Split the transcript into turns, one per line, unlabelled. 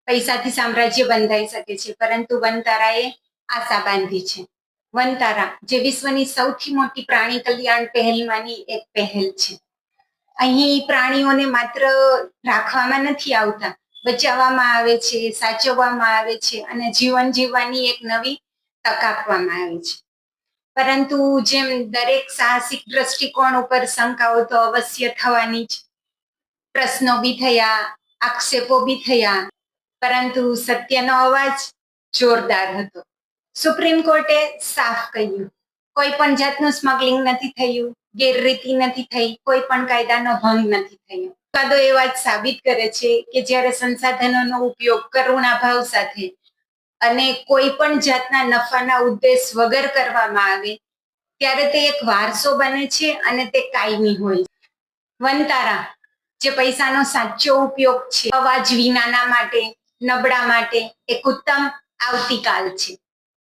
પૈસાથી સામ્રાજ્ય બંધાઈ શકે છે, પરંતુ વનતારાએ આશા બાંધી છે. વનતારા જે વિશ્વની સૌથી મોટી પ્રાણી કલ્યાણ પહેલમાંની એક પહેલ છે. અહીં પ્રાણીઓને માત્ર રાખવામાં નથી આવતા, બચાવવામાં આવે છે, સાચવવામાં આવે છે અને જીવન જીવવાની એક નવી તક આપવામાં આવે છે. પરંતુ જેમ દરેક સાહસિક દ્રષ્ટિકોણ ઉપર શંકાઓ તો અવશ્ય થવાની જ. પ્રશ્નો બી થયા, આક્ષેપો બી થયા, પરંતુ સત્યનો અવાજ જોરદાર હતો. સુપ્રીમ કોર્ટે સાફ કહ્યું, કોઈ પણ જાતનું સ્મગલિંગ નથી થયું, ગેરરીતિ નથી થઈ, કોઈ પણ કાયદાનો ભંગ નથી થયો. ચુકાદો એ વાત સાબિત કરે છે કે જ્યારે સંસાધનોનો ઉપયોગ કરુણાભાવ સાથે અને કોઈ પણ જાતના નફાના ઉદ્દેશ વગર કરવામાં આવે ત્યારે તે એક વારસો બને છે અને તે કાયમી હોય. વનતારા જે પૈસાનો સાચો ઉપયોગ છે, અવાજ વિનાના માટે, નબળા માટે એક ઉત્તમ આવતીકાલ છે.